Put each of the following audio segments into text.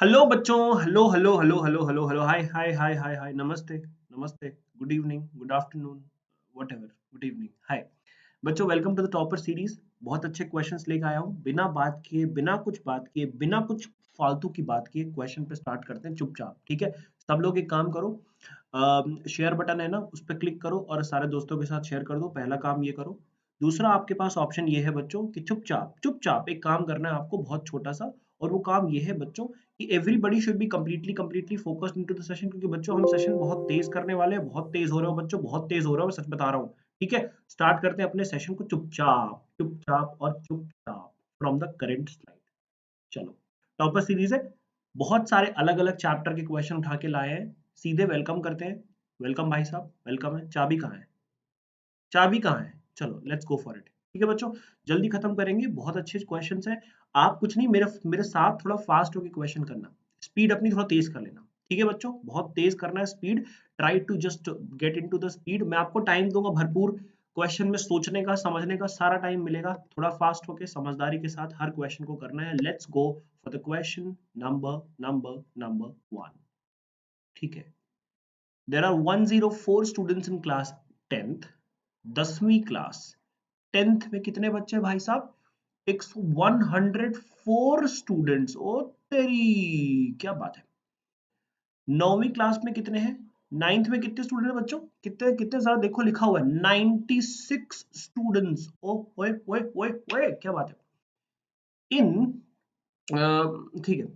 Hello बच्चों। Hello hello hello hello hello hello hi hi hi hi hi नमस्ते नमस्ते। Good evening, good afternoon, whatever. Good evening, hi बच्चों। Welcome to the topper series. बहुत अच्छे questions लेकर आया हूँ। बिना बात किए, बिना कुछ बात किए, बिना कुछ फालतू की बात किए क्वेश्चन पे स्टार्ट करते हैं चुपचाप। ठीक है, सब लोग एक काम करो, शेयर बटन है ना, उस पर क्लिक करो और सारे दोस्तों के साथ शेयर कर दो। पहला काम ये करो। दूसरा, आपके पास ऑप्शन ये है बच्चों कि चुपचाप चुपचाप एक काम करना है आपको, बहुत छोटा सा। और वो काम ये है बच्चों कि everybody should be completely completely focused into the session, क्योंकि बच्चों हम सेशन बहुत तेज करने वाले हैं। बहुत तेज हो रहे हो बच्चों, बहुत तेज हो रहा हो, सच बता रहा हूँ। ठीक है, स्टार्ट करते हैं अपने सेशन को चुपचाप चुपचाप और चुपचाप फ्रॉम द करेंट स्लाइड। चलो, टॉपर सीरीज है, बहुत सारे अलग अलग चैप्टर के क्वेश्चन उठा के लाए हैं। सीधे वेलकम करते हैं। वेलकम भाई साहब, वेलकम है। चाबी कहाँ है? चाबी कहाँ है? चलो लेट्स गो फॉर इट। ठीक है बच्चों, जल्दी खत्म करेंगे। बहुत अच्छे क्वेश्चंस हैं। आप कुछ नहीं, मेरे मेरे साथ थोड़ा फास्ट होके क्वेश्चन करना। स्पीड अपनी थोड़ा तेज कर लेना। ठीक है बच्चों, बहुत तेज करना है speed. Try to just get into the speed. मैं आपको टाइम दूंगा भरपूर। क्वेश्चन में सोचने का, समझने का सारा टाइम मिलेगा। थोड़ा फास्ट होके समझदारी के साथ हर क्वेश्चन को करना है। Let's go for the question number number number 1। ठीक है, there are 104 students in class 10th, 10वीं क्लास। 10th में कितने बच्चे भाई साहब? 104 स्टूडेंट्स। ओ तेरी, क्या बात है। 9वीं क्लास में कितने हैं? 9th में कितने स्टूडेंट हैं बच्चों? कितने कितने, जरा देखो लिखा हुआ है 96 स्टूडेंट्स। ओ ओए ओए ओए ओए, क्या बात है। इन ठीक है,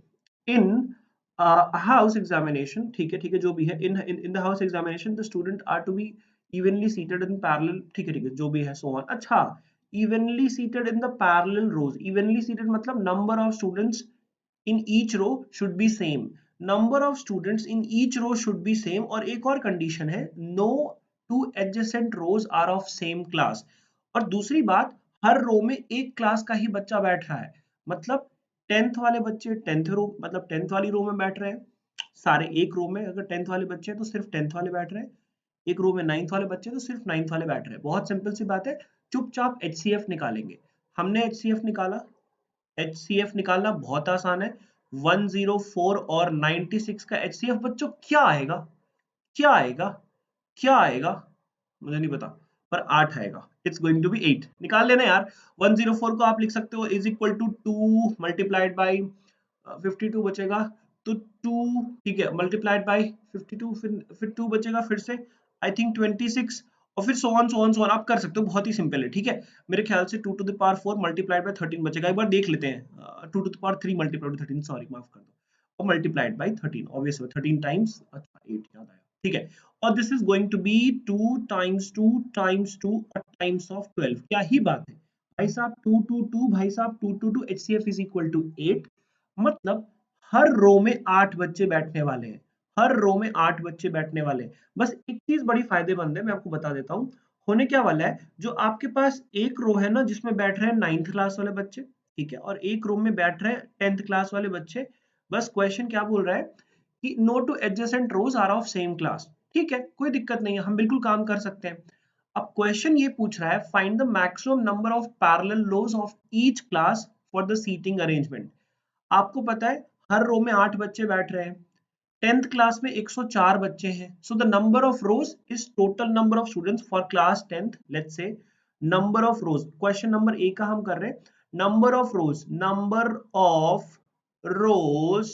इन हाउस एग्जामिनेशन, ठीक है जो भी है, in in the house examination the student are to be evenly seated in parallel. ठीक है जो भी है, सो ऑन। अच्छा, evenly seated in the parallel rows. Evenly seated मतलब number of students in each row should be same। number of students in each row should be same। और एक और कंडीशन है, no two adjacent rows are of same class। और दूसरी बात, हर रो में एक क्लास का ही बच्चा बैठ रहा है। मतलब 10th वाले बच्चे 10th रो, मतलब 10th वाली रो में बैठ रहे हैं सारे एक रो में। अगर 10th वाले बच्चे हैं तो सिर्फ 10th वाले बैठ रहे हैं। एक रो में 9th वाले बच्चे हैं तो सिर्फ 9th वाले बैठ रहे हैं। बहुत सिंपल सी बात है। चुपचाप HCF निकालेंगे। हमने HCF निकाला। HCF निकालना बहुत आसान है। 104 और 96 का HCF बच्चों क्या आएगा? क्या आएगा? क्या आएगा? मुझे नहीं पता, पर 8 आएगा। It's going to be 8। निकाल लेना यार। 104 को आप लिख सकते हो is equal to 2 multiplied by 52 बचेगा। तो 2, ठीक है, मल्टीप्लाइड बाई 52, फिर 2 बचेगा फिर से, आई थिंक 26। और फिर सो ऑन आप कर सकते हो। बहुत ही सिंपल है। ठीक है, मेरे ख्याल से 2 to the power 4 multiplied by 13 बचेगा। एक बार देख लेते हैं। 2 to the power 3 multiplied by 13, sorry माफ कर दो, और मल्टीप्लाइड बाई 13, ऑब्वियस 13 टाइम्स, अच्छा 8 याद आया। ठीक है, और this is going to be 2 times 2 times 2 और टाइम्स ऑफ 12। क्या ही बात है भाई साहब। 2 2 2 भाई साहब, 2 2 2 HCF इज इक्वल टू 8। मतलब हर रो में 8 बच्चे बैठने वाले हैं। हर रो में 8 बच्चे बैठने वाले हैं। बस एक चीज बड़ी फायदेमंद है, मैं आपको बता देता हूँ। होने क्या वाला है, जो आपके पास एक रो है ना जिसमें बैठ रहे हैं 9th क्लास वाले बच्चे, ठीक है, और एक रो में बैठ रहे हैं 10th क्लास वाले बच्चे। बस क्वेश्चन क्या बोल रहा है कि no two adjacent rows are of same class. ठीक है, कोई दिक्कत नहीं है, हम बिल्कुल काम कर सकते हैं। अब क्वेश्चन ये पूछ रहा है, find the maximum number of parallel rows of each class for the seating arrangement. आपको पता है हर रो में 8 बच्चे बैठ रहे हैं। 10th क्लास में 104 बच्चे हैं। So the number of rose is total number of students for class 10th। Let's say number of rose, question number A का हम कर रहे हैं। नंबर ऑफ रोज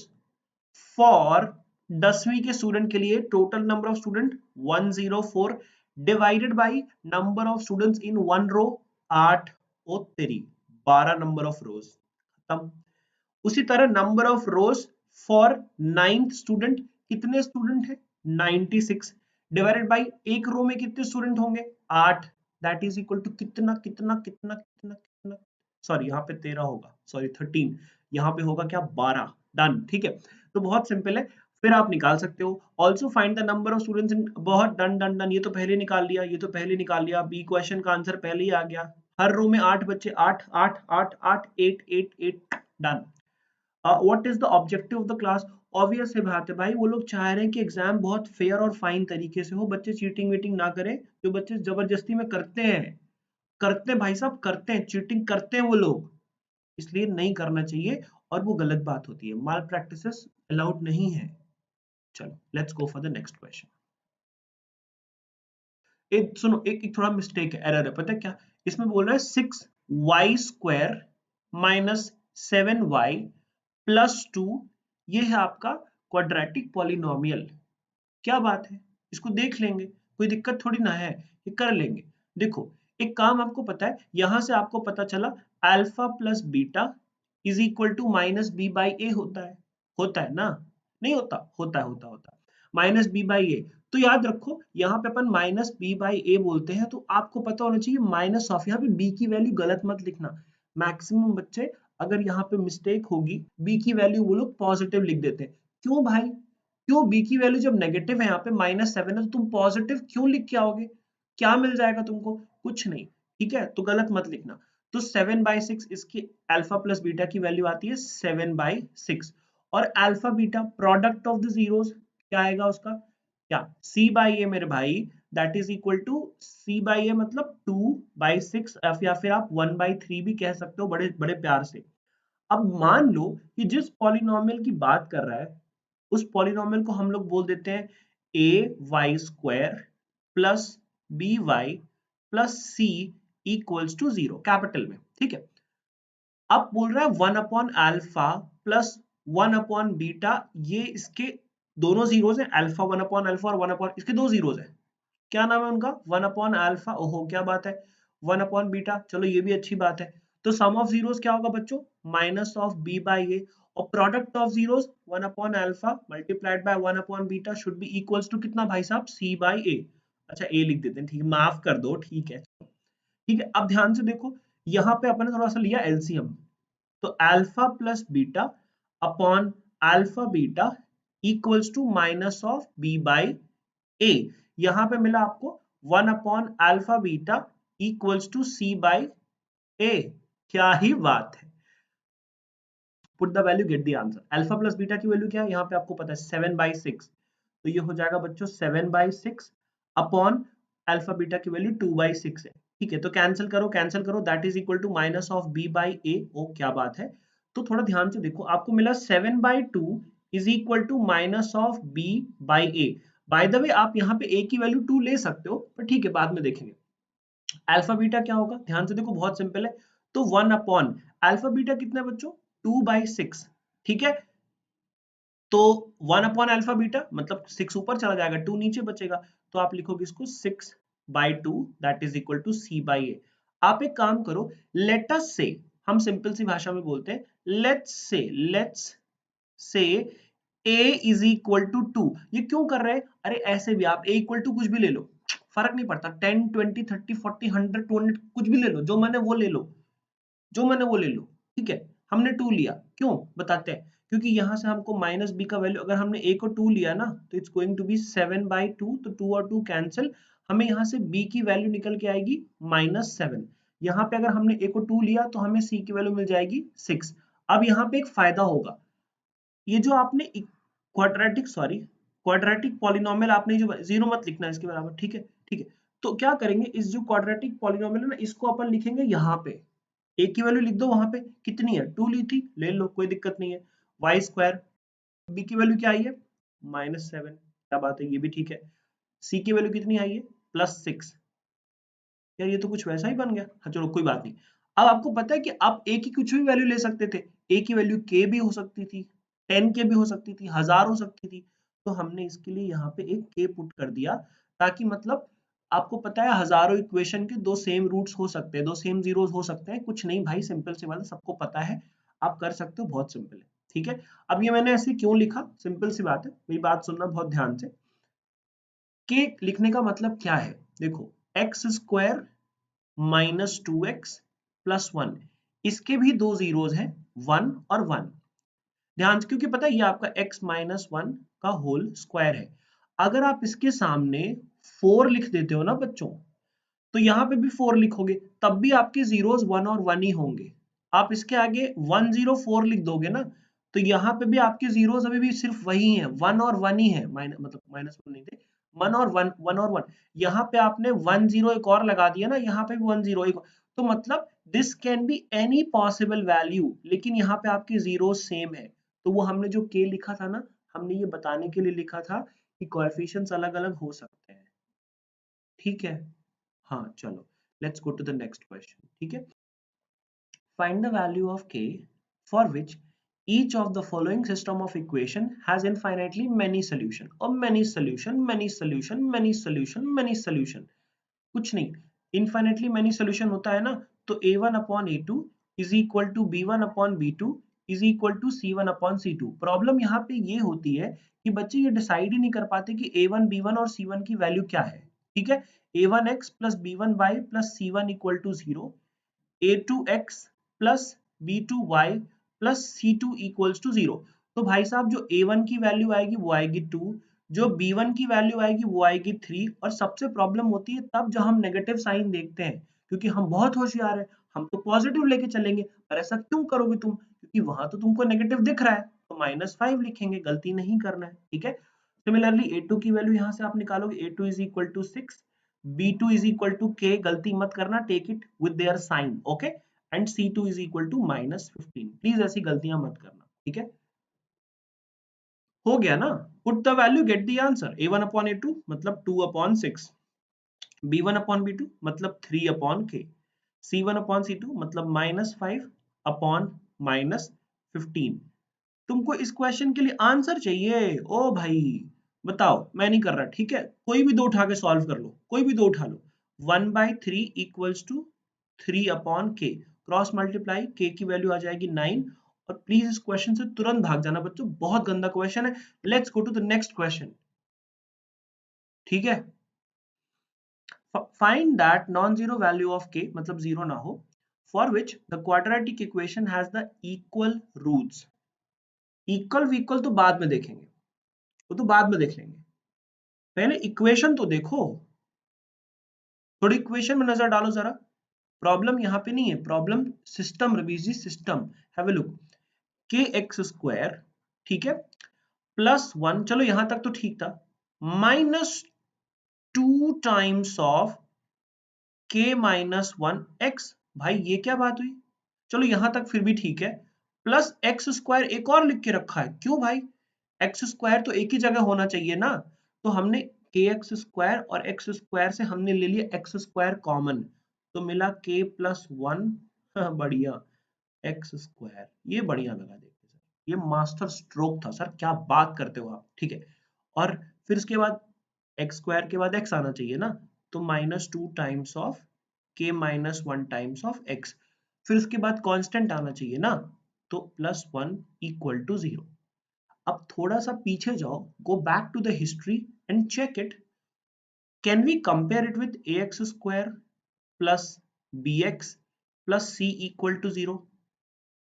फॉर 10वीं के स्टूडेंट के लिए, total number of student 104 divided by number of students in one row, 8। ओ तेरी, 12 नंबर ऑफ रोज। खत्म। उसी तरह number of rows for 9th student, कितने स्टूडेंट है? 96 डिवाइडेड बाई एक रो में कितने स्टूडेंट होंगे? 8। दैट इज इक्वल टू कितना कितना कितना कितना कितना, सॉरी यहाँ पे 13 होगा, सॉरी 13, यहाँ पे होगा क्या? 12। डन। ठीक है, तो बहुत सिंपल है। फिर आप निकाल सकते हो also find the number of students इन, बहुत डन डन डन। ये तो पहले निकाल लिया, ये तो पहले निकाल लिया। बी क्वेश्चन का आंसर पहले ही आ गया। हर रो में 8 बच्चे, 8 8 8 8 8 8 8। Done. What is the objective of the class? Obvious है बात है भाई, वो लोग चाह रहे हैं कि एग्जाम बहुत फेयर और फाइन तरीके से हो, बच्चे चीटिंग वीटिंग ना करें। जो बच्चे जबरदस्ती में करते हैं भाई साहब, करते हैं चीटिंग, करते हैं वो लोग, इसलिए नहीं करना चाहिए। और वो गलत बात होती है, माल प्रैक्टिसेस अलाउड नहीं है। चलो let's go for the next question. एक सुनो, एक थोड़ा मिस्टेक है, एरर है, पता है क्या? इसमें बोल रहा है 6y² माइनस 7y प्लस 2, ये है आपका क्वाड्रेटिक पॉलिनोमियल। क्या बात है, इसको देख लेंगे, कोई दिक्कत थोड़ी ना है, ये कर लेंगे। देखो एक काम आपको पता है, यहां से आपको पता चला alpha plus beta is equal to minus B by A होता है ना? नहीं होता? होता है माइनस बी बाई ए। तो याद रखो यहाँ पे अपन माइनस बी बाई ए बोलते हैं, तो आपको पता होना चाहिए माइनस ऑफ, यहाँ पे बी की वैल्यू गलत मत लिखना। मैक्सिमम बच्चे अगर यहाँ पे मिस्टेक होगी, बी की वैल्यू वो लोग पॉजिटिव लिख देते हैं। क्यों भाई, क्यों? बी की वैल्यू जब नेगेटिव है, यहाँ पे -7 है, तो तुम पॉजिटिव क्यों लिख के आओगे? क्या मिल जाएगा तुमको? कुछ नहीं, ठीक है? तो गलत मत लिखना। तो 7/6 इसकी अल्फा प्लस बीटा की वैल्यू आती है 7/6, और alpha beta product of the zeros क्या आएगा उसका? क्या? c/a मेरे भाई, that is equal to c/a मतलब 2/6, या फिर आप 1/3 भी कह सकते हो बड़े बड़े प्यार से। अब मान लो कि जिस पॉलिनोमियल की बात कर रहा है, उस पॉलिनोमियल को हम लोग बोल देते हैं ay² plus by plus c equals to 0, capital में, ठीक है? अब बोल रहा है 1 upon alpha plus 1 upon beta, ये इसके दोनों जीरोस हैं, अल्फा 1 अपॉन अल्फा और 1 अपॉन, इसके दो जीरोस हैं। क्या नाम है उनका? 1 अपॉन अल्फा, ओहो क्या बात है, 1 अपॉन बीटा, चलो ये भी अच्छी बात है। तो सम ऑफ जीरोस क्या होगा बच्चों? Minus of B by a, और product of zeros 1 upon alpha multiplied by 1 upon beta should be equals to कितना भाई साहब? C by a. अच्छा ए लिख देते हैं, ठीक है, माफ कर दो, ठीक है, ठीक है। अब ध्यान से देखो, यहाँ पे अपन ने थोड़ा सा लिया एलसीएम, तो alpha plus beta upon alpha beta equals to minus of B by A. यहां पे मिला आपको 1 upon alpha beta equals to C by A. क्या ही बात है, put the value get the answer. Alpha plus beta की वैल्यू क्या है यहाँ पे आपको पता है 7/6, तो ये हो जाएगा बच्चों 7/6 अपॉन अल्फा बीटा की वैल्यू 2/6 है, ठीक है? तो कैंसिल करो, that is equal to minus of B by A. ओ क्या बात है, तो थोड़ा ध्यान से देखो, आपको मिला 7/2 is equal to minus of B by a. By the way आप यहाँ पे a की वैल्यू 2 ले सकते हो, पर ठीक है बाद में देखेंगे। अल्फा बीटा क्या होगा, ध्यान से देखो, बहुत सिंपल है। तो 1 अपॉन अल्फा बीटा कितना है बच्चों? 2/6, ठीक है? तो 1 अपॉन अल्फा बीटा मतलब 6 ऊपर चला जाएगा, 2 नीचे बचेगा, तो आप लिखोगे इसको 6/2 that is equal to C by A. आप एक काम करो, लेट अस से, हम सिंपल सी भाषा में बोलते हैं, let's say a is equal to 2। ये क्यों कर रहे हैं? अरे ऐसे भी आप a इक्वल टू कुछ भी ले लो, फर्क नहीं पड़ता, 10 20 30 40 100 200 कुछ भी ले लो, जो मैंने वो ले लो, जो मैंने वो ले लो, ठीक है? हमने 2 लिया, क्यों बताते हैं, क्योंकि यहां से हमको माइनस बी का वैल्यू, अगर हमने a को 2 लिया ना, तो इट्स गोइंग टू बी 7/2, तो 2 और 2 कैंसिल, हमें यहाँ से b की वैल्यू निकल के आएगी -7। यहाँ पे अगर हमने a को 2 लिया तो हमें c की वैल्यू मिल जाएगी 6। अब यहाँ पे एक फायदा होगा, ये जो आपने क्वाड्रेटिक पॉलिनोमियल आपने जो, जीरो मत लिखना इसके बराबर, ठीक है? ठीक है, तो क्या करेंगे, इस जो क्वाड्रेटिक पॉलिनोमियल है ना, इसको अपन लिखेंगे यहाँ पे, a की वैल्यू लिख दो, वहां पे कितनी है? 2 ली थी, ले लो, कोई दिक्कत नहीं है। y², b की वैल्यू क्या आई है? -7, क्या बात है, ये भी ठीक है। c की वैल्यू कितनी आई है? +6। यार ये तो कुछ वैसा ही बन गया, हाँ चलो कोई बात नहीं। अब आपको पता है कि आप a की कुछ भी वैल्यू ले सकते थे, a की वैल्यू k भी हो सकती थी, 10k भी हो सकती थी, 1000 हो सकती थी, तो हमने इसके लिए यहाँ पे एक k पुट कर दिया, ताकि मतलब आपको पता है हजारों इक्वेशन के दो सेम रूट्स हो सकते हैं, दो सेम जीरोस हो सकते हैं, कुछ नहीं भाई, सिंपल सी बात है, सबको पता है, आप कर सकते हो, बहुत सिंपल है, ठीक है? अब ये मैंने ऐसे क्यों लिखा, सिंपल सी बात है, मेरी बात सुनना बहुत ध्यान से। k लिखने का मतलब क्या है, देखो, x² -2x प्लस 1, इसके भी दो जीरोस हैं, 1 और 1, ध्यान से, क्योंकि पता है ये आपका x माइनस 1 का होल स्क्वायर है। अगर आप इसके सामने 4 लिख देते हो ना बच्चों, तो यहाँ पे भी 4 लिखोगे, तब भी आपके जीरोस 1 और 1 ही होंगे। आप इसके आगे 104 लिख दोगे ना, तो यहाँ पे भी आपके जीरोस अभी भी सिर्फ वही हैं, 1 और 1 ही है, मतलब -1 नहीं थे, 1 और 1 1 और 1। यहाँ पे आपने 1 0 एक और लगा दिया ना, यहाँ पे भी 1 0 एक, तो मतलब this can be any possible value, लेकिन यहाँ पे आपके जीरो सेम है, तो वो हमने जो k लिखा था ना, हमने ये बताने के लिए लिखा था कि कोएफिशिएंट्स अलग अलग हो सकते हैं, ठीक है। हाँ चलो, let's go to the next question, ठीक है। Find the value of k for which each of the following system of equation has infinitely many solution, or many solution, many solution, many solution, many solution। कुछ नहीं, infinitely many solution होता है ना, तो a1 upon a2 is equal to b1 upon b2 is equal to c1 upon c2। Problem यहाँ पे ये होती है कि बच्चे ये डिसाइड ही नहीं कर पाते कि a1 b1 और c1 की वैल्यू क्या है, ठीक है। a1x plus b1y plus c1 equal to 0, a2x plus b2y plus c2 equals to 0। तो भाई साहब जो a1 की वैल्यू आएगी वो आएगी 2, जो b1 की वैल्यू आएगी वो आएगी 3, और सबसे प्रॉब्लम होती है तब जब हम नेगेटिव साइन देखते हैं, क्योंकि हम बहुत होशियार हैं, हम तो पॉजिटिव लेके चलेंगे, पर ऐसा क्यों करोगे तुम, क्योंकि वहां तो तुमको नेगेटिव दिख रहा है, तो -5 लिखेंगे, गलती नहीं करना है, ठीक है। सिमिलरली a2 की वैल्यू यहाँ से आप निकालोगे, a2 is equal to 6, b2 is equal to k, गलती मत करना, take it with their sign, okay, and c2 is equal to -15। Please ऐसी गलतियां मत करना, ठीक है। हो गया ना, put the value get the answer, a1 upon a2 मतलब 2 upon 6, b1 upon b2 मतलब 3 upon k, c1 upon c2 मतलब -5 upon -15। तुमको इस क्वेश्चन के लिए आंसर चाहिए, ओ भाई बताओ, मैं नहीं कर रहा, ठीक है, कोई भी दो उठा के सॉल्व कर लो, कोई भी दो उठा लो। 1/3 equals to 3 upon k, cross multiply, k की वैल्यू आ जाएगी 9। और प्लीज इस क्वेश्चन से तुरंत भाग जाना बच्चों, बहुत गंदा क्वेश्चन है। Let's go to the next question, ठीक है। Find that non zero value of k, मतलब जीरो ना हो, for which the quadratic equation has the equal roots. Equal विक्वल तो बाद में देखेंगे, वो तो बाद में देख लेंगे, पहले इक्वेशन तो देखो, थोड़ी इक्वेशन में नजर डालो जरा। प्रॉब्लम यहाँ पे नहीं है, problem system, Raviji system, have a look. के एक्स स्क्वायर, ठीक है, +1, चलो यहां तक तो ठीक था, -2 टाइम्स ऑफ k-1 x। भाई ये क्या बात हुई, चलो यहां तक फिर भी ठीक है, प्लस एक्स स्क्वायर एक और लिख के रखा है, क्यों भाई, एक्स स्क्वायर तो एक ही जगह होना चाहिए ना, तो हमने के एक्स स्क्वायर और एक्स स्क्वायर से हमने ले लिया एक्स स्क्वायर कॉमन, तो मिला k+1, बढ़िया, एक्स स्क्वायर, ये बढ़िया लगा देख के सर, ये मास्टर स्ट्रोक था सर, क्या बात करते हो आप, ठीक है। और फिर इसके बाद एक्स स्क्वायर के बाद एक्स आना चाहिए ना, तो -2 times of k-1 times of x, फिर उसके बाद कांस्टेंट आना चाहिए ना, तो +1 इक्वल टू 0। अब थोड़ा सा पीछे जाओ, go back to the history and check it, can we compare it with ax square plus bx plus c equal to 0।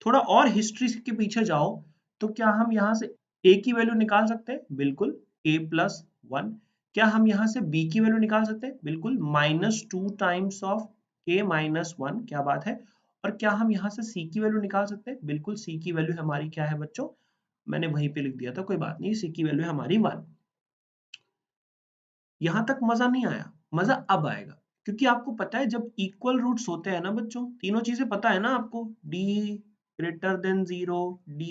थोड़ा और हिस्ट्री के पीछे जाओ, तो क्या हम यहाँ से a की वैल्यू निकाल सकते हैं, बिल्कुल, a+1। क्या हम यहाँ से b की वैल्यू निकाल सकते हैं, बिल्कुल, -2 टाइम्स ऑफ k-1, क्या बात है। और क्या हम यहाँ से c की वैल्यू निकाल सकते हैं, बिल्कुल, c की वैल्यू हमारी क्या है बच्चों, मैंने वहीं पे लिख दिया था, कोई बात नहीं, c की वैल्यू हमारी 1। यहां तक मजा नहीं आया, मजा अब आएगा, क्योंकि आपको पता है जब इक्वल रूट्स होते हैं ना बच्चों, तीनों चीजें पता है ना आपको, d greater than 0, d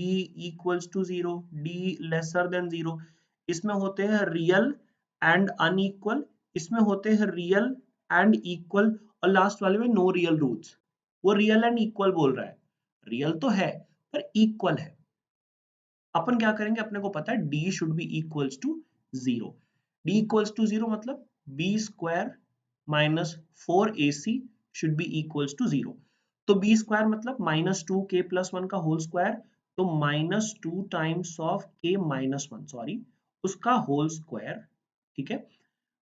equals to 0, d lesser than 0, इसमें होते हैं रियल एंड अनइक्वल, इसमें होते हैं रियल एंड इक्वल, और लास्ट वाले में नो रियल रूट्स। वो रियल एंड इक्वल बोल रहा है, रियल तो है पर इक्वल है। अपन क्या करेंगे, अपने को पता है d should be equals to 0, d equals to 0 मतलब b square minus 4ac should be equals to 0। तो b स्क्वायर मतलब -2k+1 का होल स्क्वायर, तो -2 टाइम्स ऑफ k-1, सॉरी, उसका होल स्क्वायर, ठीक है,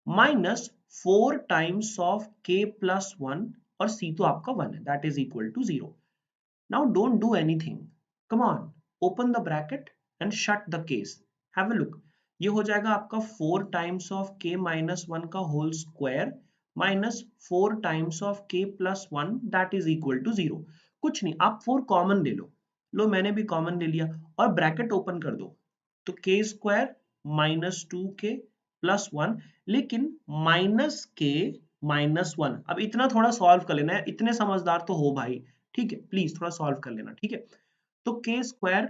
-4 टाइम्स ऑफ k+1, और c तो आपका 1 है, that is equal to 0। Now don't do anything. Come on, open the bracket and shut the case. Have a look. ये हो जाएगा आपका 4 टाइम्स ऑफ k-1 का whole square minus 4 times of k+1 that is equal to 0। कुछ नहीं, आप 4 common ले लो, लो मैंने भी कॉमन ले लिया, और ब्रैकेट ओपन कर दो, तो k स्क्वायर -2k+1, लेकिन -k -1। अब इतना थोड़ा सॉल्व कर लेना है, इतने समझदार तो हो भाई, ठीक है, प्लीज थोड़ा सॉल्व कर लेना, ठीक है। तो के स्क्वायर,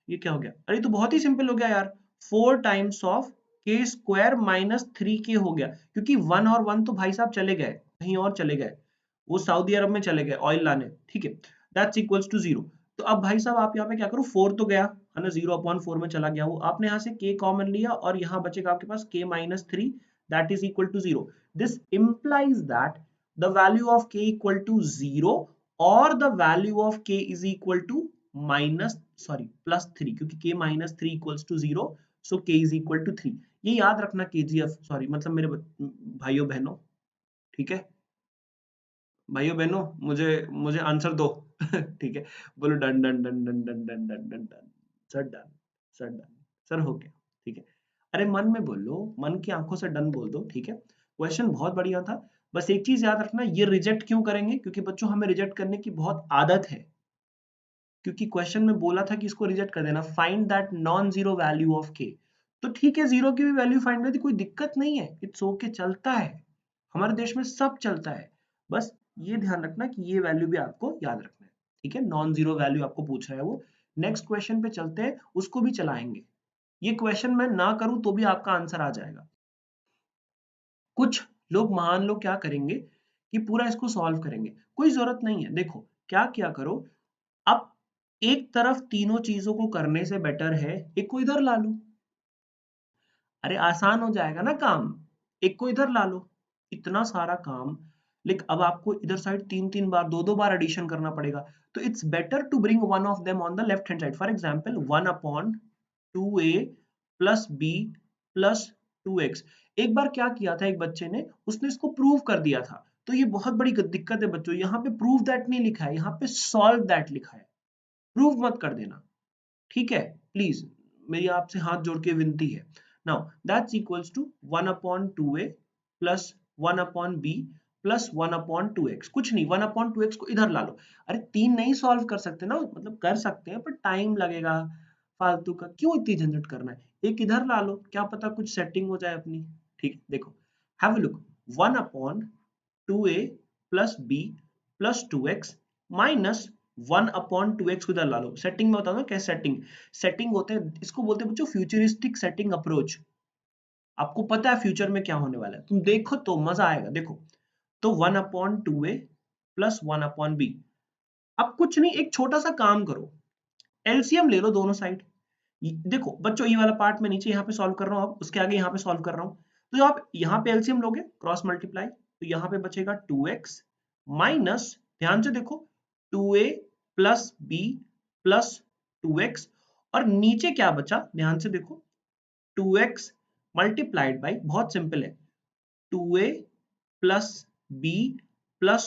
ये क्या हो गया, अरे तो बहुत ही सिंपल हो गया यार, 4 टाइम्स ऑफ के स्क्वायर -3k हो गया, क्योंकि 1 और 1 तो भाई साहब चले गए, कहीं और चले गए, वो सऊदी अरब में चले गए ऑयल लाने, ठीक है, दैट्स इक्वल्स टू 0। तो अब भाई साहब आप यहाँ पे क्या करो, 4 तो गया है ना, 0/4 में चला गया वो, आपने यहाँ से k कॉमन लिया और यहाँ बचेगा आपके पास k -3, that is equal to 0। This implies that the value of k equal to 0 or the value of k is equal to +3, क्योंकि k -3 equals to 0, so k is equal to 3। ये याद रखना kgf, सॉरी मतलब मेरे भाइयों बहनों, ठीक है, भाइयों बहनों, मुझे मुझे आंसर दो ठीक है, बोलो done done done done done done done done done, sir done, sir done, sir हो गया, ठीक है। अरे मन में बोलो, मन की आंखों से डन बोल दो, ठीक है। क्वेश्चन बहुत बढ़िया था, बस एक चीज याद रखना, ये रिजेक्ट क्यों करेंगे, क्योंकि बच्चों हमें रिजेक्ट करने की बहुत आदत है, क्योंकि क्वेश्चन में बोला था कि इसको रिजेक्ट कर देना, find that non zero value of के। तो ठीक है, जीरो की भी वैल्यू फाइंड कर दी, कोई दिक्कत नहीं है, इट्स ओके, चलता है, हमारे देश में सब चलता है। बस ये ध्यान रखना कि ये वैल्यू भी आपको याद रखना है, ठीक है, नॉन जीरो वैल्यू आपको पूछ रहा है वो। नेक्स्ट क्वेश्चन पे चलते हैं, उसको भी चलाएंगे, ये क्वेश्चन मैं ना करूं तो भी आपका आंसर आ जाएगा। कुछ लोग महान लोग क्या करेंगे कि पूरा इसको सॉल्व करेंगे, कोई जरूरत नहीं है। देखो क्या क्या करो, अब एक तरफ तीनों चीजों को करने से बेटर है एक को इधर ला लो, अरे आसान हो जाएगा ना काम, एक को इधर ला लो, इतना सारा काम। लेकिन अब आपको इधर साइड तीन तीन बार, दो दो बार एडिशन करना पड़ेगा, तो it's better to bring one of them on the left hand side. For example 1/2a plus b plus 2x। एक बार क्या किया था एक बच्चे ने, उसने इसको प्रूव कर दिया था, तो ये बहुत बड़ी दिक्कत है बच्चों, यहाँ पे प्रूव दैट नहीं लिखा है, यहाँ पे सॉल्व दैट लिखा है, प्रूव मत कर देना, ठीक है, प्लीज मेरी आपसे हाथ जोड़ के विनती है। Now that's equals to 1/2a plus 1/b plus 1/2x, कुछ नहीं, 1/2x को इधर ला लो। अरे तीन नहीं सॉल्व कर सकते ना, मतलब कर सकते हैं पर टाइम लगेगा, फालतू का क्यों इतनी झंझट करना है, एक इधर ला लो, क्या पता कुछ सेटिंग हो जाए अपनी, ठीक, देखो have a look, 1/2a plus b plus 2x minus 1/2x को इधर ला लो। सेटिंग में बताओ ना क्या सेटिंग, सेटिंग होते हैं, इसको बोलते हैं बच्चों फ्यूचरिस्टिक सेटिंग अप्रोच। आपको पता है फ्यूचर में क्या होने वाला है, तुम देखो तो मजा आएगा। देखो तो 1/2a प्लस 1/b, अब कुछ नहीं, एक छोटा सा काम करो, एलसीएम ले लो दोनों साइड। देखो बच्चों ये वाला पार्ट मैं नीचे यहाँ पे सॉल्व कर रहा हूँ, अब उसके आगे यहाँ पे सॉल्व कर रहा हूँ, तो आप यहाँ पे एलसीएम लोगे, क्रॉस मल्टीप्लाई, तो यहाँ पे बचेगा 2x माइनस, ध्यान से देखो, 2a plus b plus 2x, और नीचे क्या बचा, ध्यान से देखो, 2x मल्टीप्लाइड बाई, बहुत सिंपल है, 2a plus b plus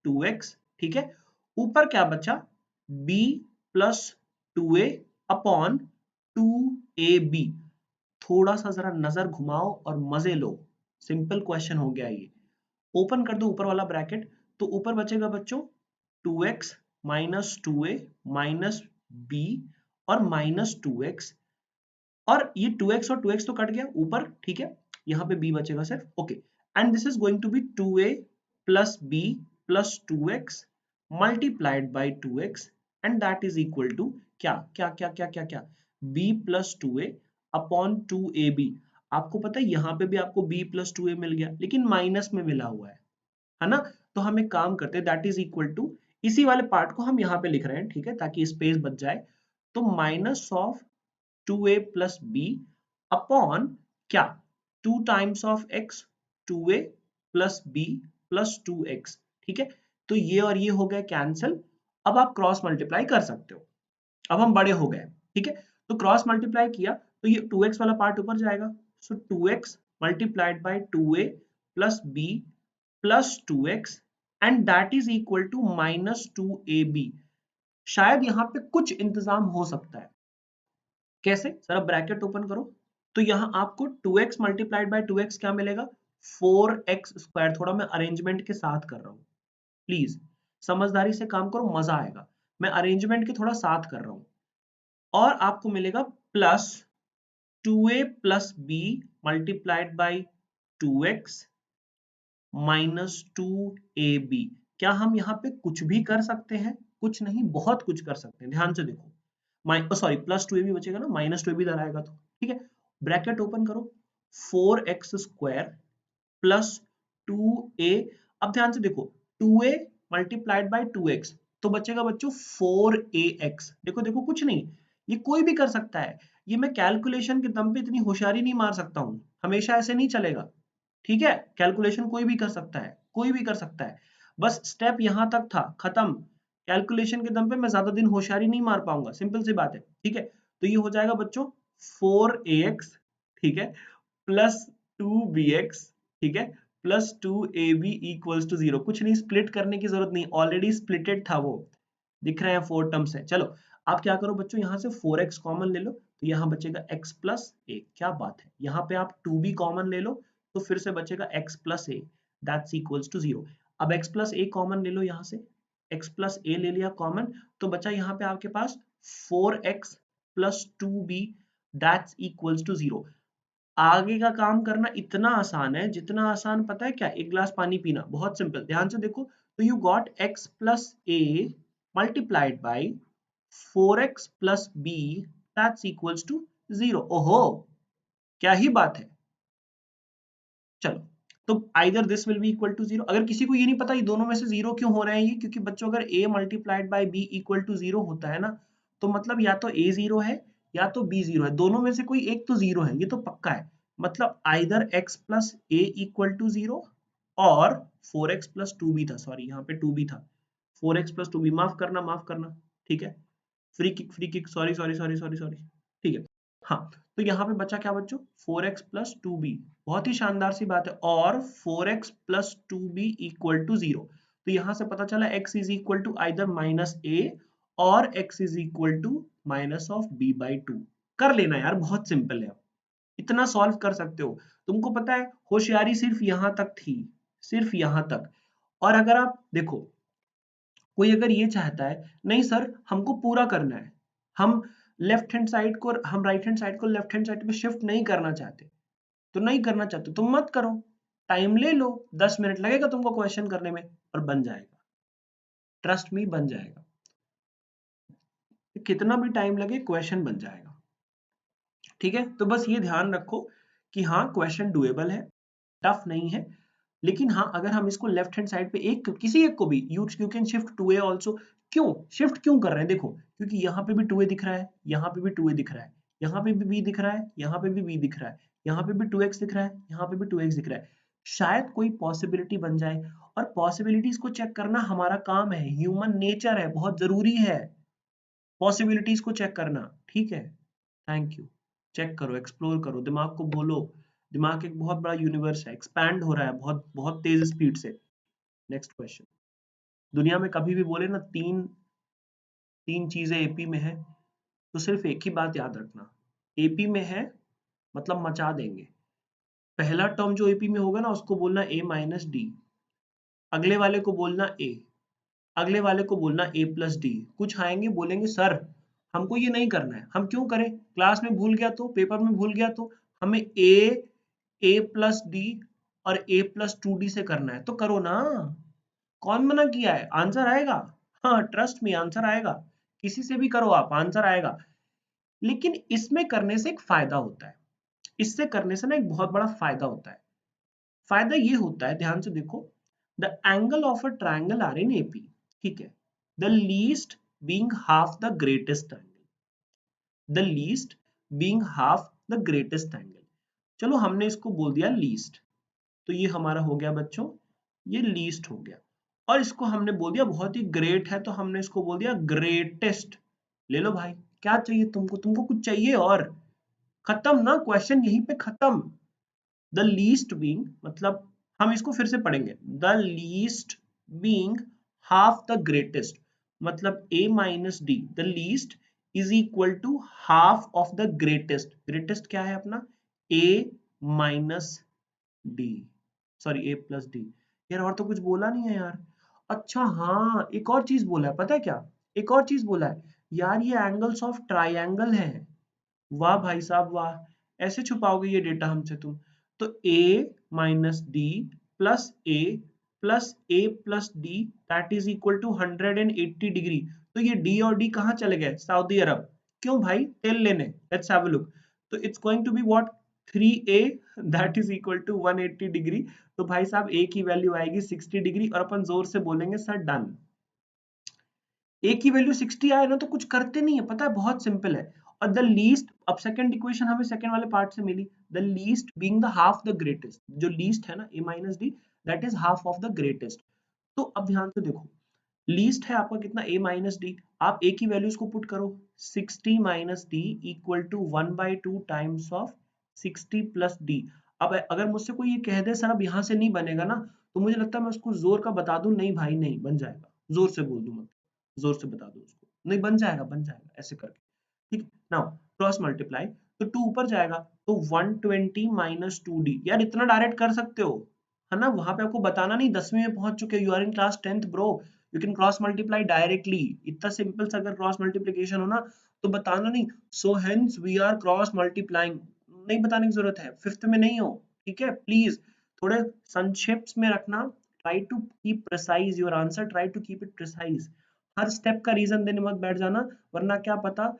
2x, ठीक है, ऊपर क्या बचा, b plus 2a upon 2ab। थोड़ा सा जरा नजर घुमाओ और मजे लो, सिंपल क्वेश्चन हो गया ये। ओपन कर दो ऊपर वाला ब्रैकेट, तो ऊपर बचेगा बच्चों 2x minus 2a minus b और माइनस 2x, और ये 2x और 2x तो कट गया ऊपर, ठीक है, यहाँ पे b बचेगा सिर्फ, okay, and this is going to be 2a plus b plus 2x multiplied by 2x, and that is equal to क्या क्या क्या क्या क्या क्या, b plus 2a upon 2ab। आपको पता है यहाँ पे भी आपको b प्लस 2a मिल गया, लेकिन माइनस में मिला हुआ है ना, तो हम एक काम करते हैं, दैट इज इक्वल टू, इसी वाले पार्ट को हम यहाँ पे लिख रहे हैं, ठीक है, ताकि स्पेस बच जाए, तो minus of 2a plus b upon क्या, 2 times of x, 2a plus b plus 2x, ठीक है, तो ये और ये हो गए कैंसिल। अब आप क्रॉस मल्टीप्लाई कर सकते हो, अब हम बड़े हो गए, ठीक है, तो क्रॉस मल्टीप्लाई किया तो ये 2x वाला पार्ट ऊपर जाएगा, so 2x multiplied by 2a plus b plus 2x, and that is equal to minus 2ab। शायद यहाँ पे कुछ इंतजाम हो सकता है, कैसे, जरा ब्रैकेट ओपन करो, तो यहाँ आपको 2x मल्टीप्लाइड बाय 2x क्या मिलेगा, 4x स्क्वायर। थोड़ा मैं अरेंजमेंट के साथ कर रहा हूँ, प्लीज समझदारी से काम करो, मजा आएगा, मैं अरेंजमेंट के थोड़ा साथ कर रहा हूँ, और आपको मिलेगा plus 2a plus b multiplied by 2x -2ab। क्या हम यहाँ पे कुछ भी कर सकते हैं? कुछ नहीं, बहुत कुछ कर सकते हैं। ध्यान से देखो, सॉरी +2ab बचेगा ना, -2ab इधर आएगा तो ठीक है। ब्रैकेट ओपन करो, 4x² प्लस 2a। अब ध्यान से देखो, 2a मल्टीप्लाइड बाय 2x तो बचेगा बच्चों 4ax। देखो देखो, कुछ नहीं, ये कोई भी कर सकता है। ये मैं कैलकुलेशन के दम पे इतनी होशियारी नहीं मार सकता हूँ, हमेशा ऐसे नहीं चलेगा। ठीक है, कैलकुलेशन कोई भी कर सकता है, कोई भी कर सकता है। बस स्टेप यहाँ तक था, खत्म। कैलकुलेशन के दम पे मैं ज्यादा दिन होशियारी नहीं मार पाऊंगा, सिंपल सी बात है। ठीक है, तो ये हो जाएगा बच्चों 4ax, ठीक है, प्लस 2bx, ठीक है, प्लस 2ab इक्वल्स टू 0। कुछ नहीं, स्प्लिट करने की जरूरत नहीं, ऑलरेडी स्प्लिटेड था वो, दिख रहे हैं 4 टर्म्स है। चलो आप क्या करो बच्चों, यहाँ से 4x कॉमन ले लो तो यहाँ बचेगा x प्लस a। क्या बात है, यहाँ पे आप 2b कॉमन ले लो तो फिर से बचेगा x plus a, that's equals to 0। अब x प्लस a कॉमन ले लो, यहाँ से x प्लस a ले लिया कॉमन, तो बचा यहाँ पे आपके पास 4x plus 2b, that's equals to 0। आगे का काम करना इतना आसान है, जितना आसान पता है क्या, एक गिलास पानी पीना, बहुत सिंपल। ध्यान से देखो, तो you got x plus a multiplied by 4x plus b, that's equals to 0। ओहो, क्या ही बात है। चलो, तो either this will be equal to 0। अगर किसी को ये नहीं पता ये दोनों में से 0 क्यों हो रहे हैं, ये क्योंकि बच्चों अगर a multiplied by b equal to 0 होता है ना, तो मतलब या तो a 0 है या तो b 0 है, दोनों में से कोई एक तो 0 है, ये तो पक्का है। मतलब either x plus a equal to 0 और 4x प्लस 2b था, सॉरी यहाँ पे 2b था, 4x प्लस 2b, माफ करना, ठीक है, free kick, sorry sorry sorry sorry sorry, ठीक है। हाँ, तो यहाँ पे बचा क्या बच्चों, 4x प्लस 2b, बहुत ही शानदार सी बात है, और 4x plus 2b equal to 0। तो यहाँ से पता चला x is equal to either minus a और x is equal to minus of b by 2। कर लेना यार, बहुत सिंपल है, इतना सॉल्व कर सकते हो। तुमको पता है होशियारी सिर्फ यहाँ तक थी, सिर्फ यहाँ तक। और अगर आप देखो, कोई अगर ये चाहता है नहीं सर हमको पूरा करना है, हम लेफ्ट हैंड साइड को, हम राइट हैंड साइड को लेफ्ट हैंड साइड पे शिफ्ट नहीं करना चाहते, तो नहीं करना चाहते तुम मत करो, टाइम ले लो, 10 मिनट लगेगा तुमको क्वेश्चन करने में और बन जाएगा, ट्रस्ट मी बन जाएगा, कितना भी टाइम लगे क्वेश्चन बन जाएगा। ठीक है, तो बस ये ध्यान रखो कि हाँ क्वेश्चन डुएबल है, टफ नहीं है। लेकिन हाँ, अगर हम इसको लेफ्ट हैंड साइड पे एक किसी एक को भी you can shift to a also. क्यों शिफ्ट क्यों कर रहे हैं, देखो क्योंकि यहाँ पे भी 2a दिख रहा है, यहाँ पे भी 2a दिख रहा है, यहाँ पे भी b दिख रहा है, यहाँ पे भी b दिख रहा है, यहाँ पे भी 2x दिख रहा है, यहाँ पे भी 2x दिख रहा है, शायद कोई पॉसिबिलिटी बन जाए। और पॉसिबिलिटीज को चेक करना हमारा काम है, ह्यूमन नेचर है, बहुत जरूरी है पॉसिबिलिटीज को चेक करना। ठीक है, थैंक यू। चेक करो, एक्सप्लोर करो, दिमाग को बोलो, दिमाग एक बहुत बड़ा यूनिवर्स है, एक्सपैंड हो रहा है बहुत बहुत तेज स्पीड से। नेक्स्ट क्वेश्चन, दुनिया में कभी भी बोले ना तीन तीन चीजें एपी में है, तो सिर्फ एक ही बात याद रखना, एपी में है मतलब मचा देंगे। पहला टर्म जो एपी में होगा ना उसको बोलना a माइनस डी, अगले वाले को बोलना a, अगले वाले को बोलना a प्लस डी। कुछ आएंगे बोलेंगे सर हमको ये नहीं करना है, हम क्यों करें, क्लास में भूल गया तो, पेपर में भूल गया तो, हमें a प्लस डी और a प्लस 2d से करना है, तो करो ना, कौन मना किया है, आंसर आएगा। हाँ ट्रस्ट मी, आंसर आएगा, किसी से भी करो आप, आंसर आएगा। लेकिन इसमें करने से एक फायदा होता है, इससे करने से ना एक बहुत बड़ा फायदा होता है। फायदा ये होता है, ध्यान से देखो, the angle of a triangle are in AP, ठीक है, the least being half the greatest angle, the least being half the greatest angle. चलो हमने इसको बोल दिया लीस्ट, तो ये हमारा हो गया बच्चों, ये लीस्ट हो गया। और इसको हमने बोल दिया बहुत ही ग्रेट है, तो हमने इसको बोल दिया ग्रेटेस्ट। ले लो भाई, क्या चाहिए तुमको, तुमको कुछ चाहिए और, खत्म ना, क्वेश्चन यहीं पे खत्म। द लीस्ट बीइंग मतलब, हम इसको फिर से पढ़ेंगे, the least being half the greatest, मतलब a minus d, the least is equal to half of the greatest. Greatest क्या है अपना, a minus d, sorry a plus d. यार और तो कुछ बोला नहीं है यार। अच्छा हाँ, एक और चीज बोला है, पता है क्या, एक और चीज बोला है यार, ये एंगल्स ऑफ ट्राइंगल हैं। वाह भाई साहब वाह, ऐसे छुपाओगे ये डेटा हमसे तुम। तो a minus D plus A plus D that is equal to 180 degree. तो ये डी और डी कहाँ चले गए? सऊदी अरब। क्यों भाई? तेल लेने। Let's have a look. तो it's going to be what? 3a that is equal to 180 degree. तो भाई साहब a की वैल्यू आएगी 60 डिग्री और अपन जोर से बोलेंगे सर डन। a की वैल्यू 60 आए ना तो कुछ करते नहीं है, पता है, बहुत सिंपल है। और द लीस्ट, अब सेकंड इक्वेशन हमें सेकंड वाले पार्ट से मिली, the least being the half the greatest. जो लीस्ट है ना a minus D that is half of the greatest. तो अब ध्यान से देखो, लीस्ट है आपका कितना? a minus d. आप a की वैल्यूज को पुट करो, 60 minus d equal to 1/2 times of 60 plus d. अब अगर मुझसे कोई ये कह दे सर अब यहाँ से नहीं बनेगा ना, तो मुझे लगता है मैं उसको जोर का बता दूं, नहीं भाई नहीं बन जाएगा, जोर से बोल दूं, मतलब जोर से बता दूं उसको, नहीं बन जाएगा, बन जाएगा ऐसे करके। ठीक, नाउ क्रॉस मल्टीप्लाई, तो 2 ऊपर जाएगा तो 120 माइनस 2d। यार इतना डायरेक्ट कर सकते हो, है ना? वहां पे आपको बताना नहीं, 10वीं में पहुंच चुके, you are in class 10th bro, you can cross multiply directly. इतना सिंपल सा अगर क्रॉस मल्टीप्लिकेशन हो ना तो बताना नहीं, so hence we are cross multiplying, नहीं बताने की जरूरत है, 5th में नहीं हो। ठीक है, प्लीज थोड़े संक्षेप में रखना, try to keep precise your answer, try to keep it precise. हर स्टेप का रीजन देने मत बैठ जाना, वरना क्या पता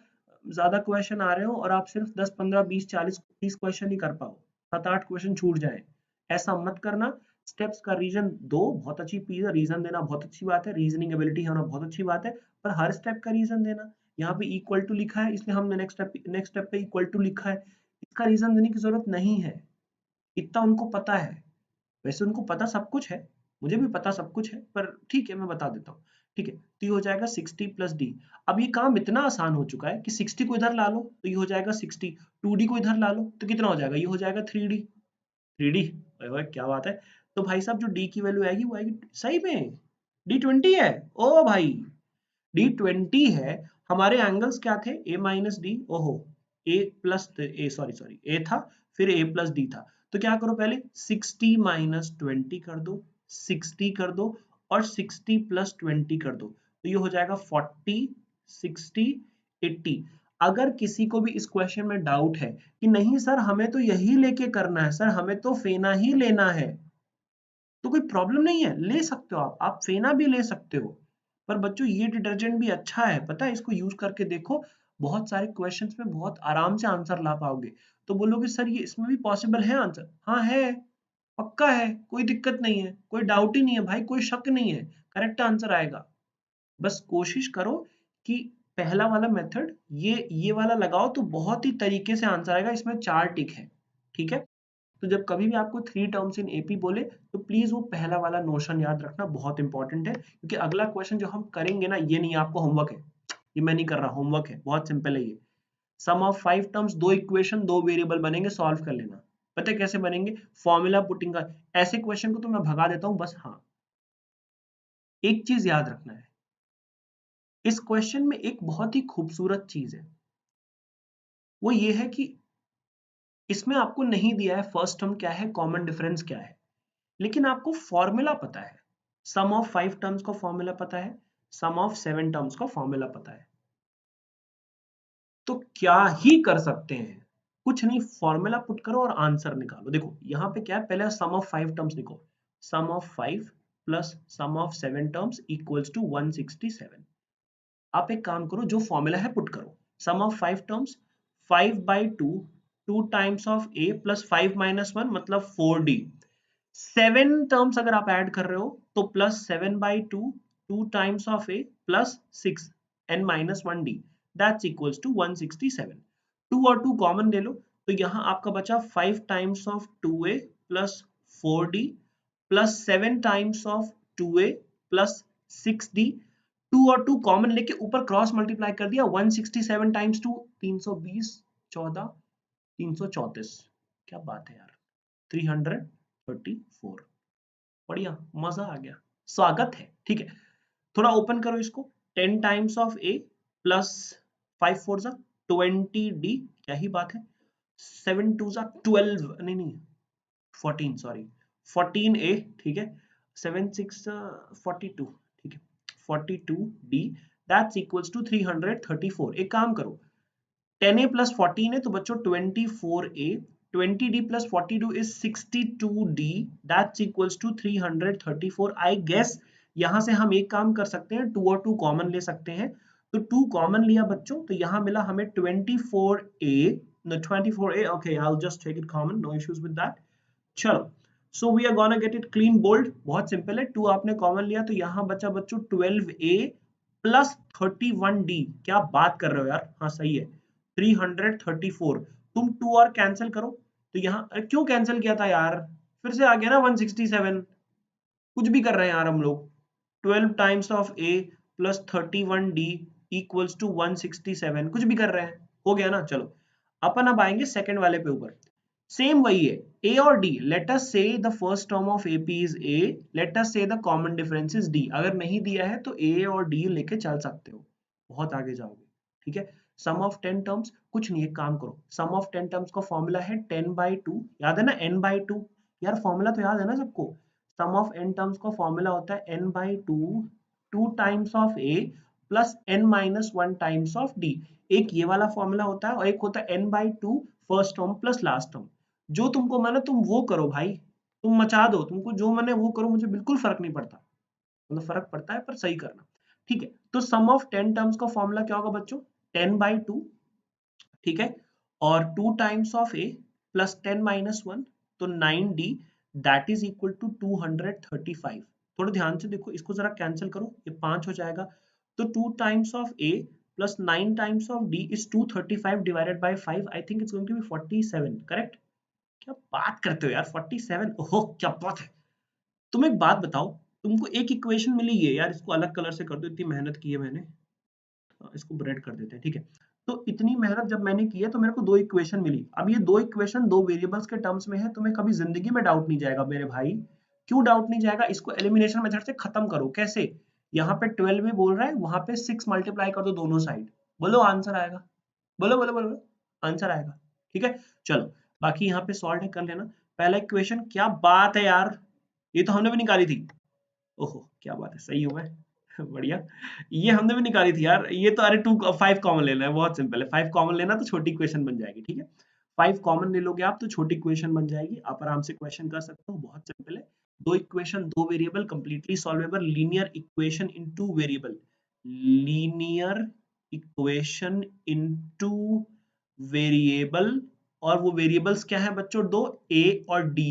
ज्यादा क्वेश्चन आ रहे हो और आप सिर्फ 10 15 20 40 30 क्वेश्चन ही कर पाओ, 7 8 क्वेश्चन छूट जाए। ऐसा मत करना। स्टेप्स का रीजन दो, बहुत अच्छी चीज है, रीजन देना बहुत अच्छी बात है, रीजनिंग एबिलिटी होना बहुत अच्छी बात है, पर हर स्टेप का रीजन देना। यहाँ पे इक्वल टू लिखा है इसलिए हमने नेक्स्ट स्टेप पे इक्वल टू लिखा है, इसका रीजन देने की जरूरत नहीं है, इतना उनको पता है। वैसे उनको पता सब कुछ है, मुझे भी पता सब कुछ है, पर ठीक है मैं बता देता हूँ। ठीक है, तो ये हो जाएगा 60 प्लस डी। अब ये काम इतना आसान हो चुका है कि 60 को इधर ला लो तो ये हो जाएगा 60, 2d को इधर ला लो तो कितना हो जाएगा? ये हो जाएगा 3d। 3d, ओए क्या बात है। तो भाई साहब जो d की वैल्यू आएगी वो आएगी सही में d20 है। ओ भाई d20 है। हमारे एंगल्स क्या थे? a माइनस डी, ओहो a plus A, sorry a था, फिर a प्लस डी था। तो क्या करो, पहले 60 माइनस 20 कर दो, 60 कर दो और 60 प्लस 20 कर दो, तो ये हो जाएगा 40 60 80। अगर किसी को भी इस क्वेश्चन में डाउट है कि नहीं सर हमें तो यही लेके करना है, सर हमें तो फेना ही लेना है, तो कोई प्रॉब्लम नहीं है, ले सकते हो आप फेना भी ले सकते हो। पर बच्चों ये डिटर्जेंट भी अच्छा है, पता है, इसको यूज करके देखो, बहुत सारे क्वेश्चंस में बहुत आराम से आंसर ला पाओगे। तो बोलोगे सर ये इसमें भी पॉसिबल है आंसर? हाँ है, पक्का है, कोई दिक्कत नहीं है, कोई डाउट ही नहीं है भाई, कोई शक नहीं है, करेक्ट आंसर आएगा। बस कोशिश करो कि पहला वाला मेथड ये वाला लगाओ तो बहुत ही तरीके से आंसर आएगा, इसमें 4 टिक है। ठीक है, तो जब कभी भी आपको 3 टर्म्स इन एपी बोले तो प्लीज वो पहला वाला नोशन याद रखना, बहुत इंपॉर्टेंट है, क्योंकि अगला क्वेश्चन जो हम करेंगे ना, ये नहीं आपको होमवर्क है, ये मैं नहीं कर रहा, होमवर्क है, बहुत सिंपल है ये। सम ऑफ 5 टर्म्स, 2 इक्वेशन 2 वेरिएबल बनेंगे, सॉल्व कर लेना। पता है कैसे बनेंगे? फॉर्मूला पुटिंग का। ऐसे क्वेश्चन को तो मैं भगा देता हूं, बस हाँ एक चीज याद रखना है, इस क्वेश्चन में एक बहुत ही खूबसूरत चीज है, वो ये है कि इसमें आपको नहीं दिया है फर्स्ट टर्म क्या है, कॉमन डिफरेंस क्या है, लेकिन आपको फॉर्मूला पता है। सम ऑफ 5 टर्म्स का फॉर्मूला पता है, सम ऑफ 7 टर्म्स का फॉर्मूला पता है, तो क्या ही कर सकते हैं, कुछ नहीं, फॉर्मूला पुट करो और आंसर निकालो। देखो यहाँ पे क्या है, पहले सम ऑफ 5 टर्म्स लिखो, sum of 5 plus sum of 7 terms equals to 167। आप एक काम करो, जो फॉर्मूला है पुट करो, sum of 5 terms 5/2 2 times of a plus 5 minus 1 मतलब 4d। 7 टर्म्स अगर आप ऐड कर रहे हो तो plus 7/2 2 times of a plus 6 n minus 1d that's equals to 167। 2 और 2 कॉमन ले लो तो यहाँ आपका बचा 5 times of 2a plus 4d plus 7 times of 2a plus 6d। 2 और 2 कॉमन लेके ऊपर क्रॉस मल्टीप्लाई कर दिया, 167 टाइम्स 2 320 14 334। क्या बात है यार, 334। बढ़िया, मजा आ गया, स्वागत है। ठीक है, थोड़ा ओपन करो इसको, 10 टाइम्स ऑफ a प्लस 5 4 जा 20d, क्या ही बात है, 7 2 जा 12, नहीं 14, सॉरी 14a। ठीक है, 7 6 42, ठीक है 42d दैट्स इक्वल्स टू 334। एक काम करो, 10a प्लस 14 है तो बच्चों 24a 20d plus 42 is 62d, that's equals to 334. I guess यहां से हम एक काम कर सकते हैं, 2 और 2 कॉमन ले सकते हैं, तो 2 कॉमन लिया बच्चों, तो यहाँ मिला हमें 24a, no 24a, okay I'll just take it common, no issues with that. चलो, so we are gonna get it clean bold, बहुत सिंपल है, 2 आपने कॉमन लिया तो यहाँ बचा बच्चों 12a प्लस 31d, क्या बात कर रहे हो यार, हाँ सही है 334, तुम 2 और कैंसिल करो, तो यहाँ क्यों कैंसिल किया था यार, फिर से आ गया ना 167, कुछ भी कर रहे हैं यार हम लोग, 12 times of a plus 31d equals to 167, कुछ भी कर रहे हैं, हो गया ना। चलो अपन अब आएंगे सेकंड वाले पे ऊपर, सेम वही है, a और d, let us say the first term of ap is a, let us say the common difference is d, अगर नहीं दिया है तो a और d लेके चल सकते हो, बहुत आगे जाओगे, ठीक है। सम ऑफ 10 टर्म्स, कुछ नहीं, एक काम करो, सम ऑफ 10 टर्म्स का फॉर्मूला है 10/2, याद है ना n/2, यार फॉर्मूला तो याद है ना सबको, सम ऑफ n टर्म्स का फॉर्मूला होता है n/2, 2 times of a plus n-1 times of d, एक ये वाला फॉर्मूला होता है और एक होता है n/2 first term plus last term, जो तुमको माने तुम वो करो भाई, तुम मचा दो, तुमको जो माने वो करो, मुझे बिल्कुल फर्क नहीं पड़ता, मतलब फर्क पड़ता है पर सही करना, ठीक है। तो सम ऑफ 10 टर्म्स का फॉर्मूला क्या होगा बच्चों, 10/2, ठीक है, और 2 टाइम्स ऑफ a प्लस 10-1, तो 9d, that is equal to 235। थोड़ा ध्यान से देखो, इसको जरा कैंसिल करो, ये 5 हो जाएगा, तो 2 times of a plus 9 times of d is 235 divided by 5, I think it's going to be 47, correct. क्या बात करते हो यार, 47, ओहो क्या बात है। तुम एक बात बताओ, तुमको एक इक्वेशन मिली है यार, इसको अलग कलर से कर दो, इतनी मेहनत की है मैंने, इसको रेड कर देते हैं, ठीक है। तो इतनी मेहनत जब मैंने की है तो मेरे को 2 इक्वेशन मिली, अब ये 2 इक्वेशन 2 वेरिएबल्स के टर्म्स में है, तुम्हें कभी जिंदगी में डाउट नहीं जाएगा मेरे भाई, क्यों डाउट नहीं जाएगा, इसको एलिमिनेशन मेथड से खत्म करो, कैसे, यहाँ पे 12 में बोल रहा है, वहां पे 6 मल्टीप्लाई कर दो दोनों साइड, बोलो आंसर आएगा, बोलो बोलो बोलो, आंसर आएगा, ठीक है। चलो बाकी यहाँ पे सॉल्व कर लेना, पहला इक्वेशन, क्या बात है यार, ये तो हमने भी निकाली थी, ओहो क्या बात है, सही हूँ मैं बढ़िया, ये हमने भी निकाली थी यार, ये तो अरे 5 कॉमन लेना है, बहुत सिंपल है, 5 कॉमन लेना तो छोटी क्वेश्चन बन जाएगी, ठीक है। 5 कॉमन ले लोगे आप तो छोटी क्वेश्चन बन जाएगी, आप आराम से क्वेश्चन कर सकते हो, बहुत सिंपल है, 2 equation 2 variable, completely solvable, linear equation in 2 variable, linear equation in 2 variable, और वो वेरिएबल्स क्या है बच्चों, 2 a और d,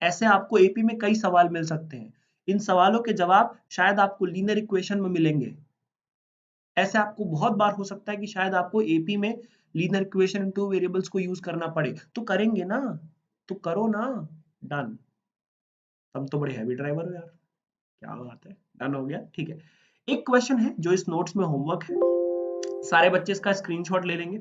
ऐसे आपको एपी में कई सवाल मिल सकते हैं, इन सवालों के जवाब शायद आपको लीनियर इक्वेशन में मिलेंगे, ऐसे आपको बहुत बार हो सकता है कि शायद आपको एपी में लीनियर इक्वेशन इन 2 वेरिएबल्स को यूज करना पड़े, तो करेंगे ना, तो करो ना, डन, तुम तो बड़े हैवी ड्राइवर हो यार, क्या बात है, डन हो गया, ठीक है। एक क्वेश्चन है जो इस नोट्स में होमवर्क है, सारे बच्चे इसका स्क्रीनशॉट ले लेंगे,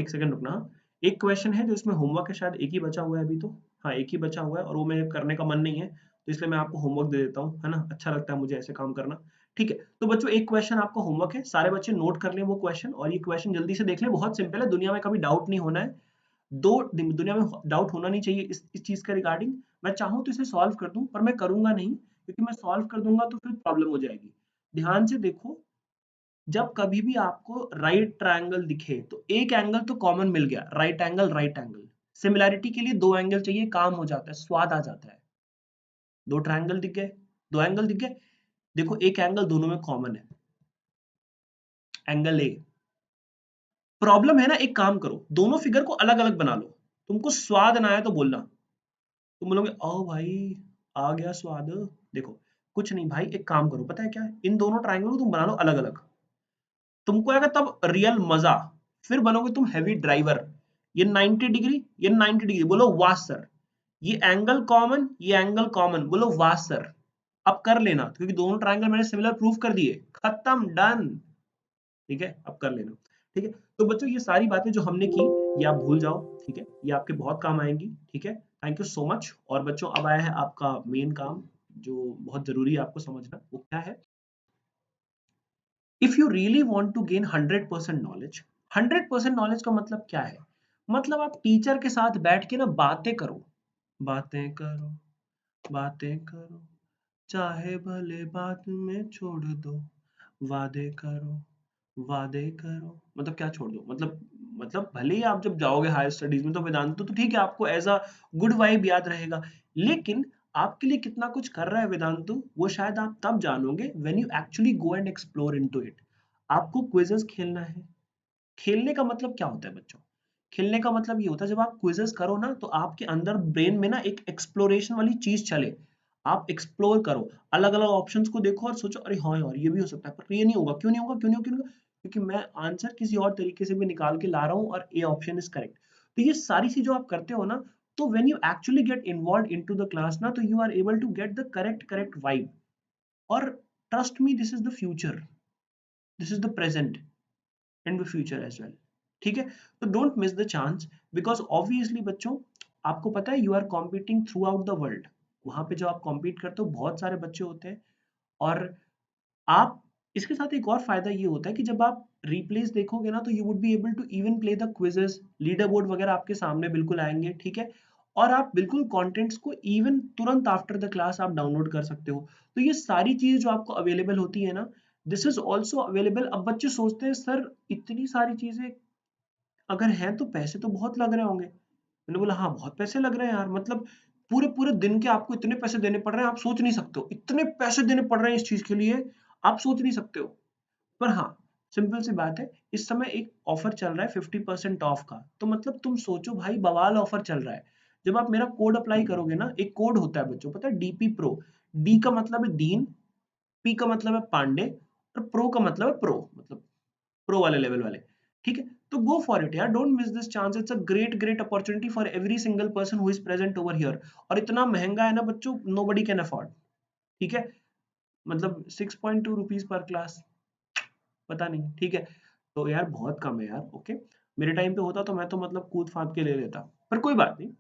एक सेकंड रुकना, एक क्वेश्चन है जो इसमें होमवर्क है, शायद एक ही बचा हुआ है अभी तो, हाँ एक ही बचा हुआ है और वो मेरे करने का मन नहीं है, तो इसलिए मैं आपको होमवर्क दे देता हूँ, है ना, अच्छा लगता है मुझे ऐसे काम करना, ठीक है। तो बच्चों एक क्वेश्चन आपका होमवर्क है, सारे बच्चे नोट कर लें वो क्वेश्चन, और ये क्वेश्चन जल्दी से देख लें, बहुत सिंपल है, दुनिया में कभी डाउट नहीं होना है, दुनिया में डाउट होना नहीं चाहिए इस चीज के रिगार्डिंग, मैं चाहूँ तो इसे सॉल्व कर दूं पर मैं करूंगा नहीं, क्योंकि मैं सॉल्व कर दूंगा तो फिर प्रॉब्लम हो जाएगी। ध्यान से देखो, जब कभी भी आपको राइट ट्रायंगल दिखे तो एक एंगल तो कॉमन मिल गया, right angle right angle, similarity के लिए 2 एंगल चाहिए, काम हो जाता है, स्वाद आ जाता है, 2 ट्रायंगल दिख गए, 2 एंगल दिख गए, देखो एक एंगल दोनों में कॉमन है, एंगल ए, प्रॉब्लम है ना, एक काम करो, दोनों फिगर को अलग अलग बना लो, तुमको स्वाद ना आए तो बोलना, तुम बोलोगे ओ भाई आ गया स्वाद, देखो कुछ नहीं भाई, एक काम करो, पता है क्या, इन दोनों ट्रायंगल को तुम बना लो अलग अलग, तुमको आएगा तब रियल मजा, फिर बनोगे तुम हैवी ड्राइवर, ये 90 डिग्री, ये 90 डिग्री, बोलो वाह सर, ये एंगल कॉमन, ये एंगल कॉमन, बोलो वाह सर, अब कर लेना, क्योंकि दोनों ट्रायंगल मैंने सिमिलर प्रूफ कर दिए, खत्म, डन, ठीक है, अब कर लेना, ठीक है। तो बच्चों ये सारी बातें जो हमने की ये आप भूल जाओ, ठीक है, ये आपके बहुत काम आएंगी, ठीक है, थैंक यू सो मच। और बच्चों अब आया है आपका मेन काम, जो बहुत जरूरी है आपको समझना, वो क्या है, if you really want to gain 100% knowledge, 100% knowledge का मतलब क्या है, मतलब आप टीचर के साथ बैठ के ना बातें करो, बातें करो, बातें करो, चाहे भले बात में छोड़ दो, वादे करो, वादे करो, मतलब क्या छोड़ दो, मतलब मतलब भले ही आप जब जाओगे हायर स्टडीज में तो वेदांतु तो ठीक है, आपको एज अ गुड वाइब याद रहेगा, लेकिन आपके लिए कितना कुछ कर रहा है वेदांतु वो शायद आप तब जानोगे when you actually go and explore into it. आपको क्विजेस खेलना है। खेलने का मतलब क्या होता है बच्चों? खेलने का मतलब ये होता है जब आप क्विजेस करो ना तो आपके अंदर ब्रेन में ना एक एक्सप्लोरेशन वाली चीज चले। आप एक्सप्लोर करो, अलग अलग ऑप्शंस को देखो और सोचो अरे हाँ यार ये भी हो सकता है, पर ये नहीं होगा, क्यों नहीं होगा, क्यों नहीं होगा, क्यों नहीं होगा? क्योंकि मैं आंसर किसी और तरीके से भी निकाल के ला रहा हूँ और ए ऑप्शन इज करेक्ट। तो ये सारी चीजें आप करते हो ना, तो when you actually get involve into the class ना, तो you are able to get the correct vibe. और trust me, this is the future, this is the present and the future as well. ठीक है, तो don't miss the chance, because obviously बच्चों आपको पता है you are competing throughout the world. वहां पे जो आप कॉम्पीट करते हो बहुत सारे बच्चे होते हैं। और आप इसके साथ एक और फायदा ये होता है कि जब आप रिप्लेस देखोगे ना तो you would be able to even play the quizzes, leader board वगैरह आपके सामने बिल्कुल आएंगे। ठीक है, और आप बिल्कुल कंटेंट्स को इवन तुरंत आफ्टर द क्लास आप डाउनलोड कर सकते हो। तो ये सारी चीजें जो आपको अवेलेबल होती है ना, दिस इज ऑल्सो अवेलेबल। अब बच्चे सोचते हैं सर इतनी सारी चीजें अगर हैं तो पैसे तो बहुत लग रहे होंगे। मैंने बोला हाँ बहुत पैसे लग रहे हैं यार, मतलब पूरे पूरे दिन के आपको इतने पैसे देने पड़ रहे हैं, आप सोच नहीं सकते हो इतने पैसे देने पड़ रहे हैं इस चीज के लिए, आप सोच नहीं सकते हो। पर हाँ, सिंपल सी बात है, इस समय एक ऑफर चल रहा है 50% ऑफ का, तो मतलब तुम सोचो भाई बवाल ऑफर चल रहा है। जब आप मेरा कोड अप्लाई करोगे ना, एक कोड होता है बच्चों पता है, डीपी प्रो। डी का मतलब है दीन, पी का मतलब है पांडे, और प्रो का मतलब है प्रो, मतलब प्रो वाले लेवल वाले। ठीक है, तो गो फॉर इट यार, don't miss this chance, it's a great great opportunity for every single person who is present over here. और इतना महंगा है ना बच्चों, नोबडी कैन अफोर्ड। ठीक है, मतलब 6.2 रुपीज पर क्लास, पता नहीं। ठीक है, तो यार बहुत कम है यार। ओके, मेरे टाइम पे होता तो मैं तो मतलब कूद फाद के ले लेता, पर कोई बात नहीं,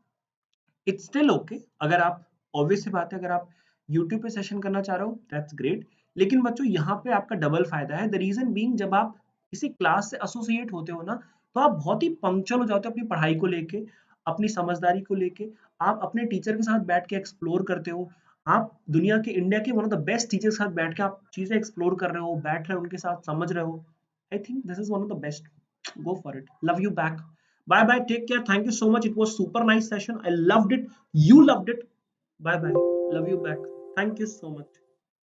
इट्स स्टिल ओके। अगर आप, ऑब्वियस सी बात है, अगर आप यूट्यूब पे सेशन करना चाह रहे हो दैट्स ग्रेट। लेकिन बच्चों यहाँ पे आपका डबल फायदा है, द रीजन बीइंग जब आप किसी क्लास से एसोसिएट होते हो ना, तो आप बहुत ही पंक्चुअल हो जाते हो अपनी पढ़ाई को लेके, अपनी समझदारी को लेके। आप अपने टीचर के साथ बैठ के एक्सप्लोर करते हो, आप दुनिया के, इंडिया के one of the best teacher के साथ बैठ के आप चीजें एक्सप्लोर कर रहे हो, बैठ रहे हो उनके साथ, समझ रहे हो। I think this is one of the best. Go for it. Love you back. Bye bye. Take care. Thank you so much. It was super nice session. I loved it. You loved it. Bye bye. Love you back. Thank you so much.